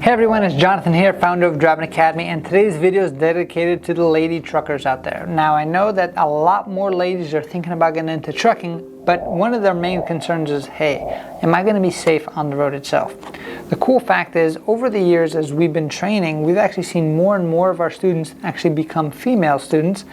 Hey everyone, it's Jonathan here, founder of Driving Academy, and today's video is dedicated to the lady truckers out there. Now I know that a lot more ladies are thinking about getting into trucking, but one of their main concerns is, hey, am I going to be safe on the road itself? The cool fact is, over the years as we've been training, we've actually seen more and more of our students actually become female students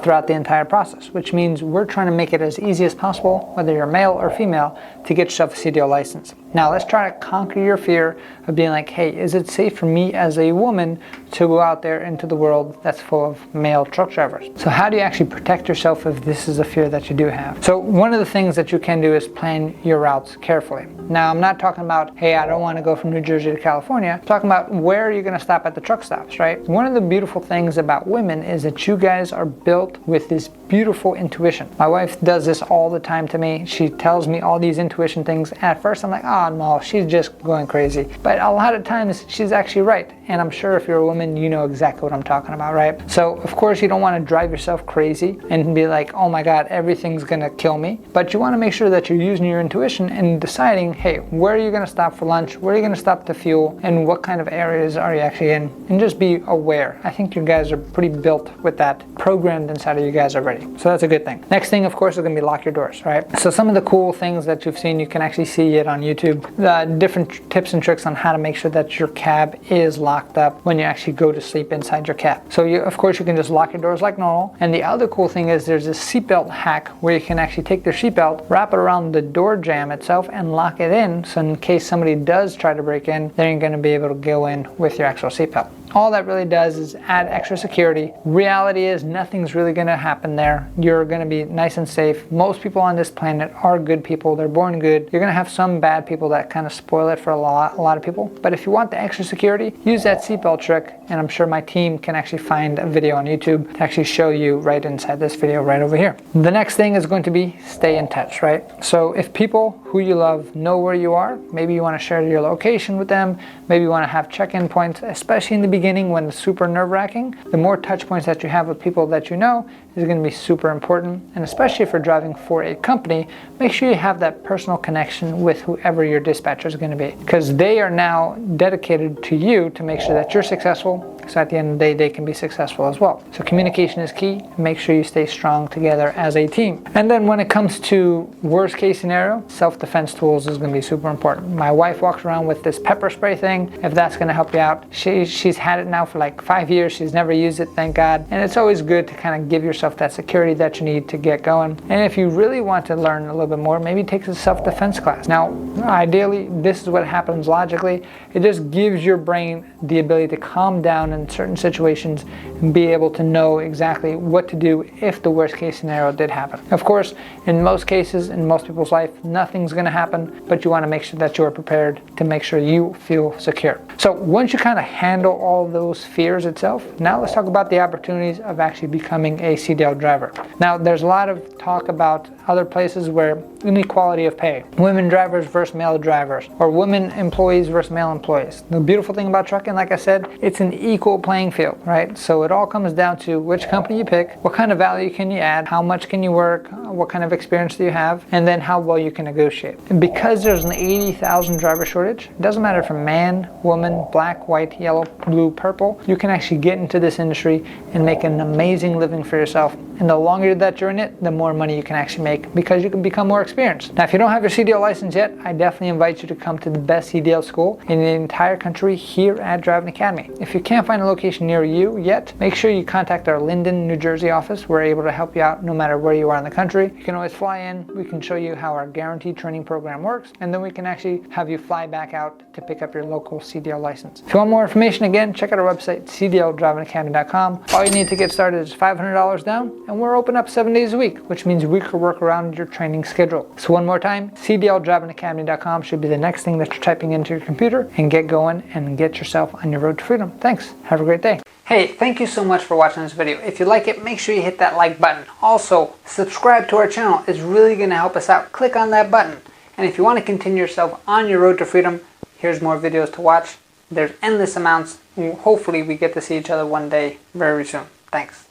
throughout the entire process, which means we're trying to make it as easy as possible, whether you're male or female, to get yourself a CDL license. Now let's try to conquer your fear of being like, hey, is it safe for me as a woman to go out there into the world that's full of male truck drivers? So how do you actually protect yourself if this is a fear that you do have? So one of the things that you can do is plan your routes carefully. Now I'm not talking about, hey, I don't want to go from New Jersey to California. I'm talking about where you're going to stop at the truck stops, right? One of the beautiful things about women is that you guys are built with this beautiful intuition. My wife does this all the time to me. She tells me all these intuition things. At first I'm like, oh no, she's just going crazy. But a lot of times she's actually right. And I'm sure if you're a woman, you know exactly what I'm talking about, right? So of course you don't want to drive yourself crazy and be like, oh my God, everything's gonna kill me. But you want to make sure that you're using your intuition and deciding, hey, where are you gonna stop for lunch? Where are you gonna stop to fuel? And what kind of areas are you actually in? And just be aware. I think you guys are pretty built with that, programmed inside of you guys already. So that's a good thing. Next thing, of course, is gonna be lock your doors, right? So some of the cool things that you've seen, you can actually see it on YouTube. Different tips and tricks on how to make sure that your cab is locked up when you actually go to sleep inside your cab. So of course you can just lock your doors like normal. And the other cool thing is there's a seatbelt hack where you can actually take the seatbelt, wrap it around the door jamb itself and lock it in. So in case somebody does try to break in, then you're gonna be able to go in with your actual seatbelt. All that really does is add extra security. Reality is nothing's really gonna happen there. You're gonna be nice and safe. Most people on this planet are good people. They're born good. You're gonna have some bad people that kind of spoil it for a lot of people. But if you want the extra security, use that seatbelt trick. And I'm sure my team can actually find a video on YouTube to actually show you right inside this video right over here. The next thing is going to be stay in touch, right? So if people who you love know where you are, maybe you wanna share your location with them, maybe you wanna have check-in points, especially in the beginning when it's super nerve-wracking. The more touch points that you have with people that you know is going to be super important. And especially if you're driving for a company, make sure you have that personal connection with whoever your dispatcher is going to be, because they are now dedicated to you to make sure that you're successful. So at the end of the day, they can be successful as well. So communication is key. Make sure you stay strong together as a team. And then when it comes to worst case scenario, self-defense tools is going to be super important. My wife walks around with this pepper spray thing. If that's going to help you out, she's had it now for like 5 years. She's never used it, thank God. And it's always good to kind of give yourself that security that you need to get going. And if you really want to learn a little bit more, maybe take a self-defense class. Now, ideally, this is what happens logically. It just gives your brain the ability to calm down in certain situations and be able to know exactly what to do if the worst case scenario did happen. Of course, in most cases, in most people's life, nothing's going to happen, but you want to make sure that you are prepared to make sure you feel secure. So once you kind of handle all those fears itself, now let's talk about the opportunities of actually becoming a CDL driver. Now, there's a lot of talk about other places where inequality of pay, women drivers versus male drivers, or women employees versus male employees. The beautiful thing about trucking, like I said, it's an equal playing field, right? So it all comes down to which company you pick, what kind of value can you add, how much can you work, what kind of experience do you have, and then how well you can negotiate. And because there's an 80,000 driver shortage, it doesn't matter if you're man, woman, black, white, yellow, blue, purple, you can actually get into this industry and make an amazing living for yourself. And the longer that you're in it, the more money you can actually make because you can become more experienced. Now, if you don't have your CDL license yet, I definitely invite you to come to the best CDL school in the entire country here at Driving Academy. If you can't find a location near you yet, make sure you contact our Linden, New Jersey office. We're able to help you out no matter where you are in the country. You can always fly in. We can show you how our guaranteed training program works, and then we can actually have you fly back out to pick up your local CDL license. If you want more information, again, check out our website, cdldrivingacademy.com. All you need to get started is $500 down, and we're open up 7 days a week, which means we could work around your training schedule. So one more time, cdldrivingacademy.com should be the next thing that you're typing into your computer, and get going and get yourself on your road to freedom. Thanks. Have a great day. Hey, thank you so much for watching this video. If you like it, make sure you hit that like button. Also, subscribe to our channel. It's really going to help us out. Click on that button. And if you want to continue yourself on your road to freedom, here's more videos to watch. There's endless amounts. Hopefully we get to see each other one day very soon. Thanks.